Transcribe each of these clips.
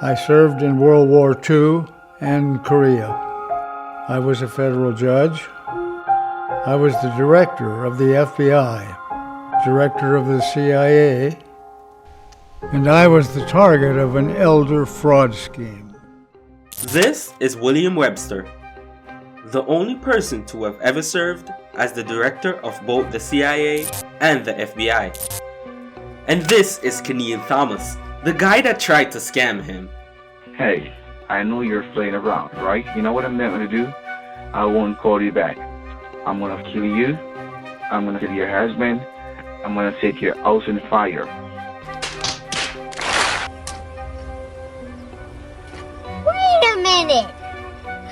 I served in World War II and Korea. I was a federal judge. I was the director of the FBI, director of the CIA, and I was the target of an elder fraud scheme. This is William Webster, the only person to have ever served as the director of both the CIA and the FBI. And this is Keniel Thomas, the guy that tried to scam him. Hey, I know you're playing around, right? You know what I'm going to do? I won't call you back. I'm going to kill you. I'm going to kill your husband. I'm going to take your house in fire. Wait a minute!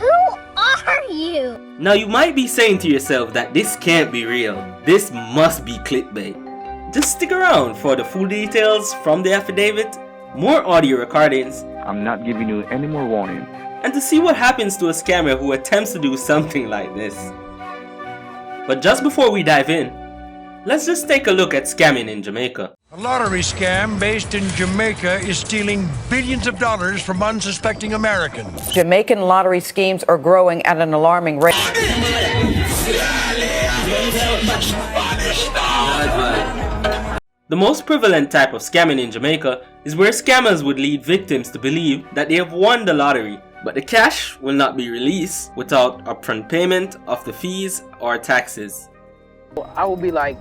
Who are you? Now you might be saying to yourself that this can't be real. This must be clickbait. Just stick around for the full details from the affidavit, more audio recordings, I'm not giving you any more warning. and to see what happens to a scammer who attempts to do something like this. But just before we dive in, let's just take a look at scamming in Jamaica. A lottery scam based in Jamaica is stealing billions of dollars from unsuspecting Americans. Jamaican lottery schemes are growing at an alarming rate. The most prevalent type of scamming in Jamaica is where scammers would lead victims to believe that they have won the lottery, but the cash will not be released without upfront payment of the fees or taxes. I will be like,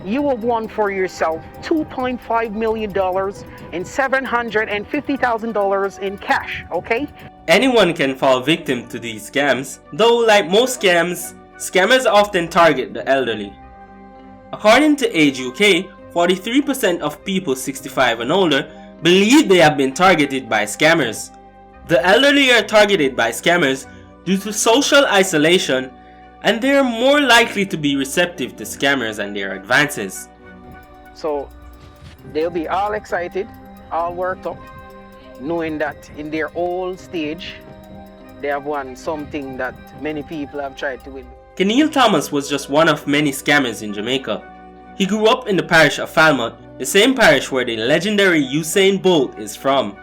you have won for yourself $2.5 million and $750,000 in cash, okay? Anyone can fall victim to these scams, though like most scams, scammers often target the elderly. According to Age UK, 43% of people 65 and older believe they have been targeted by scammers. The elderly are targeted by scammers due to social isolation, and they are more likely to be receptive to scammers and their advances. So they'll be all excited, all worked up, knowing that in their old stage, they have won something that many people have tried to win. Keniel Thomas was just one of many scammers in Jamaica. He grew up in the parish of Falmouth, the same parish where the legendary Usain Bolt is from.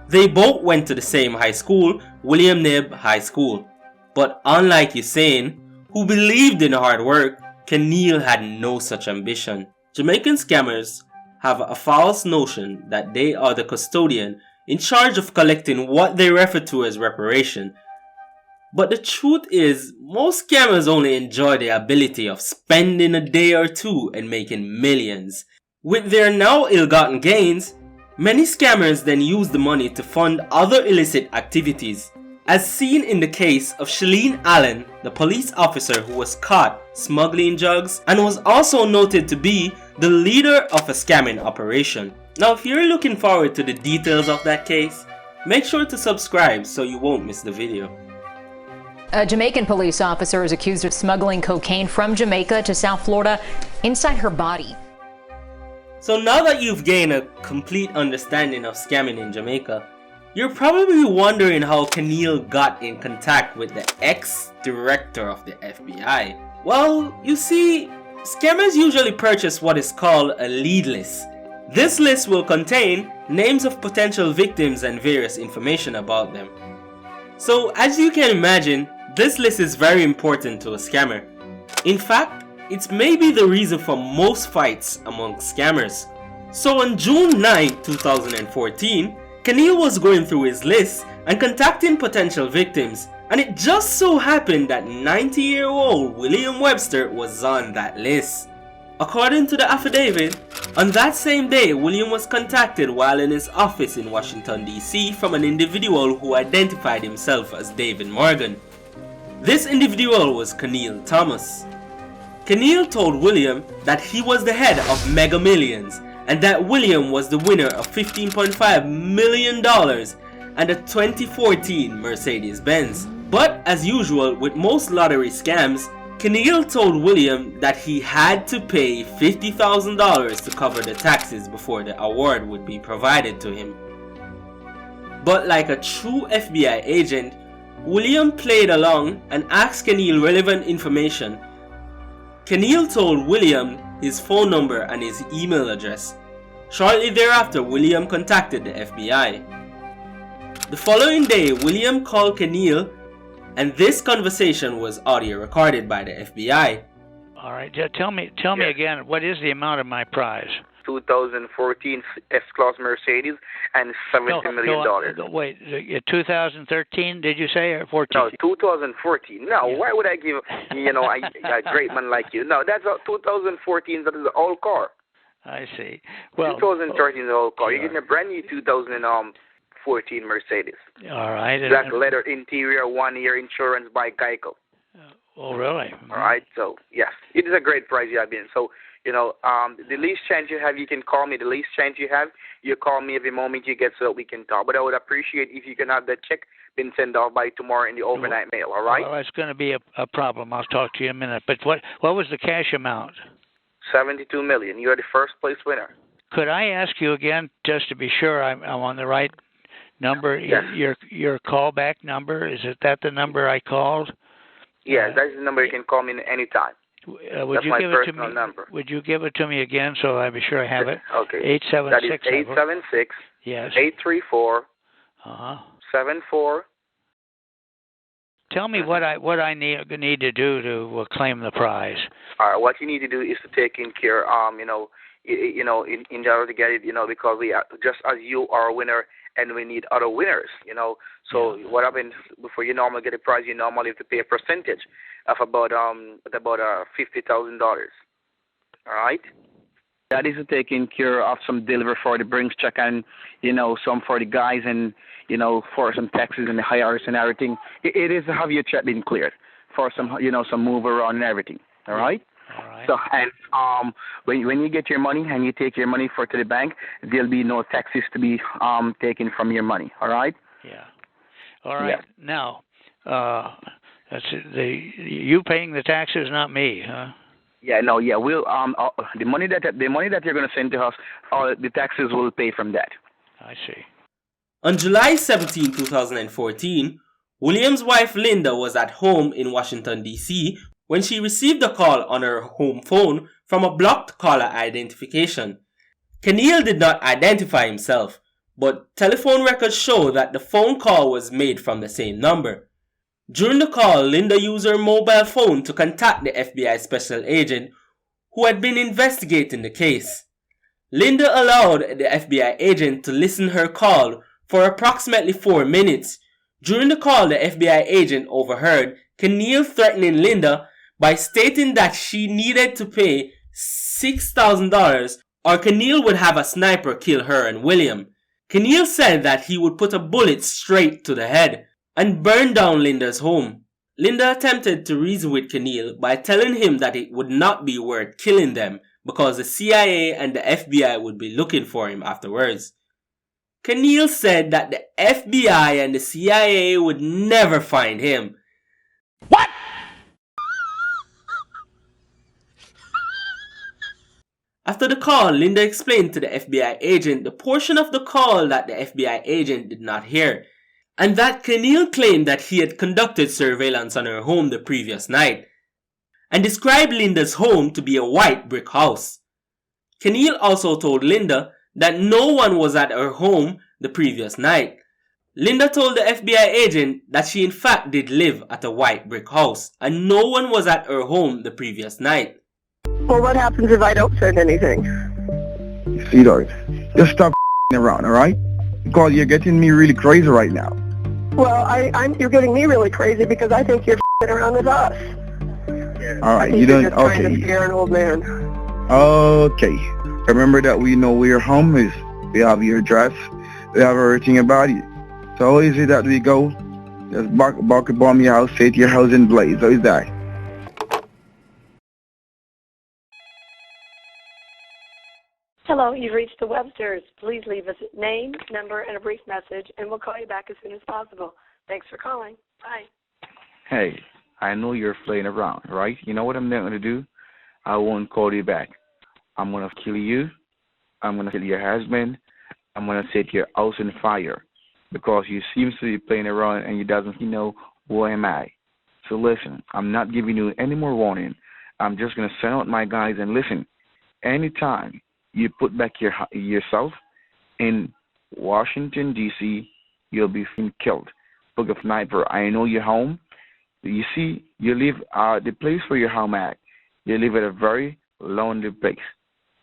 They both went to the same high school, William Knibb High School. But unlike Usain, who believed in hard work, Keniel had no such ambition. Jamaican scammers have a false notion that they are the custodian in charge of collecting what they refer to as reparation. But the truth is, most scammers only enjoy the ability of spending a day or two and making millions. With their now ill-gotten gains, many scammers then use the money to fund other illicit activities, as seen in the case of Shalene Allen, the police officer who was caught smuggling drugs and was also noted to be the leader of a scamming operation. Now if you're looking forward to the details of that case, make sure to subscribe so you won't miss the video. A Jamaican police officer is accused of smuggling cocaine from Jamaica to South Florida inside her body. So now that you've gained a complete understanding of scamming in Jamaica, you're probably wondering how Keniel got in contact with the ex-director of the FBI. Well, you see, scammers usually purchase what is called a lead list. This list will contain names of potential victims and various information about them. So as you can imagine, this list is very important to a scammer. In fact, it's maybe the reason for most fights among scammers. So on June 9, 2014, Keniel was going through his list and contacting potential victims, and it just so happened that 90-year-old William Webster was on that list. According to the affidavit, on that same day, William was contacted while in his office in Washington, D.C. from an individual who identified himself as David Morgan. This individual was Keniel Thomas. Keniel told William that he was the head of Mega Millions and that William was the winner of $15.5 million and a 2014 Mercedes-Benz. But as usual with most lottery scams, Keniel told William that he had to pay $50,000 to cover the taxes before the award would be provided to him. But like a true FBI agent, William played along and asked Keniel relevant information. Keniel told William his phone number and his email address. Shortly thereafter, William contacted the FBI. The following day, William called Keniel, and this conversation was audio recorded by the FBI. All right, tell me again, what is the amount of my prize? 2014 S-Class Mercedes and $70 million. Wait, 2013, did you say, or 14? No, 2014. No, why would I give, a great man like you? No, that's 2014. That is the old car. I see. Well, 2013 is the old car. You're getting a brand new 2014 Mercedes. All right. Black leather interior, 1-year insurance by Geico. Oh, really? All right. So, yes, it is a great price you have been. So, the least chance you have, you can call me. The least chance you have, you call me every moment you get so that we can talk. But I would appreciate if you can have that check been sent off by tomorrow in the overnight mail, all right? Well, that's going to be a problem. I'll talk to you in a minute. But what was the cash amount? $72 million. You're the first place winner. Could I ask you again, just to be sure I'm on the right number? Yes. Your callback number, is that the number I called? Yes, that's the number you can call me anytime. Would that's you my give it to personal me? number. Would you give it to me again so I be sure I have it? Okay. 876. That is 876. Yes. 834. 74. Tell me what I need to do to claim the prize. All right. What you need to do is to take in care, in order to get it, because we are, just as you are a winner, and we need other winners, So what happens before you normally get a prize? You normally have to pay a percentage of about $50,000. All right. That is to take in care of some delivery for the Brinks check and some for the guys and for some taxes and the hires and everything. It is to have your check been cleared for some some move around and everything. All right. All right. So and when you get your money and you take your money to the bank, there'll be no taxes to be taken from your money. All right. Yeah. All right. Yeah. Now, that's you paying the taxes, not me, huh? Yeah. No. Yeah. We'll the money that you're going to send to us, the taxes will pay from that. I see. On July 17, 2014, William's wife Linda was at home in Washington, D.C. when she received a call on her home phone from a blocked caller identification. Keniel did not identify himself, but telephone records show that the phone call was made from the same number. During the call, Linda used her mobile phone to contact the FBI special agent who had been investigating the case. Linda allowed the FBI agent to listen her call for approximately 4 minutes. During the call, the FBI agent overheard Keniel threatening Linda by stating that she needed to pay $6,000 or Keniel would have a sniper kill her and William. Keniel said that he would put a bullet straight to the head and burn down Linda's home. Linda attempted to reason with Keniel by telling him that it would not be worth killing them because the CIA and the FBI would be looking for him afterwards. Keniel said that the FBI and the CIA would never find him. What? After the call, Linda explained to the FBI agent the portion of the call that the FBI agent did not hear, and that Keniel claimed that he had conducted surveillance on her home the previous night, and described Linda's home to be a white brick house. Keniel also told Linda that no one was at her home the previous night. Linda told the FBI agent that she in fact did live at a white brick house, and no one was at her home the previous night. Well, what happens if I don't send anything? Sweetheart, just stop around, all right? Because you're getting me really crazy right now. Well, you're getting me really crazy because I think you're around with us. All right, you don't. You're okay. Trying to scare an old man. Okay. Remember that we know where your home is. We have your address. We have everything about you. So how is it that we go? Just bark bomb your house, set your house in blaze. How is that? Hello, you've reached the Websters. Please leave us a name, number, and a brief message, and we'll call you back as soon as possible. Thanks for calling. Bye. Hey, I know you're playing around, right? You know what I'm going to do? I won't call you back. I'm going to kill you. I'm going to kill your husband. I'm going to set your house on fire because you seem to be playing around and you doesn't know who am I. So listen, I'm not giving you any more warning. I'm just going to send out my guys and listen. Anytime you put back yourself in Washington, D.C., you'll be killed. Book of Sniper, I know you're home. You see, you live the place where you're home at. You live at a very lonely place.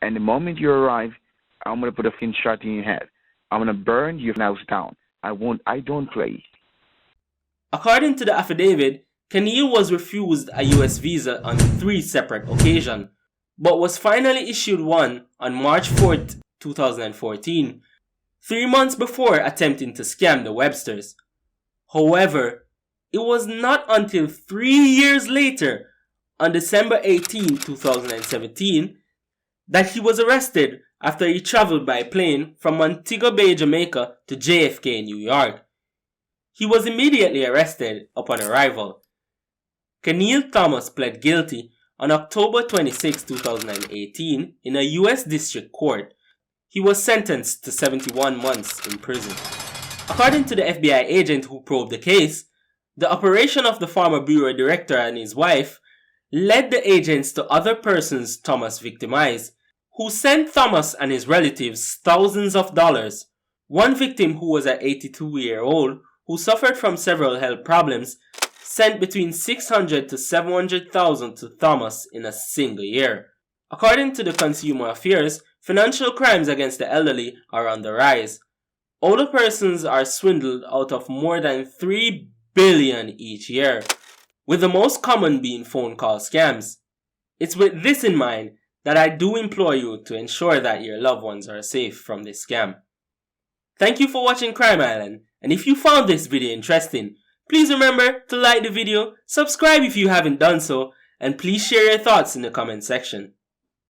And the moment you arrive, I'm gonna put a shot in your head. I'm gonna burn your house down. I don't play. According to the affidavit, Keniel was refused a US visa on 3 separate occasions, but was finally issued one on March 4th, 2014, 3 months before attempting to scam the Websters. However, it was not until 3 years later, on December 18, 2017, that he was arrested after he traveled by plane from Montego Bay, Jamaica to JFK, New York. He was immediately arrested upon arrival. Keniel Thomas pled guilty on October 26, 2018 in a U.S. District Court. He was sentenced to 71 months in prison. According to the FBI agent who probed the case, the operation of the former bureau director and his wife led the agents to other persons Thomas victimized, who sent Thomas and his relatives thousands of dollars. One victim, who was an 82-year-old who suffered from several health problems, sent between $600,000 to $700,000 to Thomas in a single year. According to the Consumer Affairs, financial crimes against the elderly are on the rise. Older persons are swindled out of more than $3 billion each year, with the most common being phone call scams. It's with this in mind that I do implore you to ensure that your loved ones are safe from this scam. Thank you for watching Crime Island, and if you found this video interesting, please remember to like the video, subscribe if you haven't done so, and please share your thoughts in the comment section.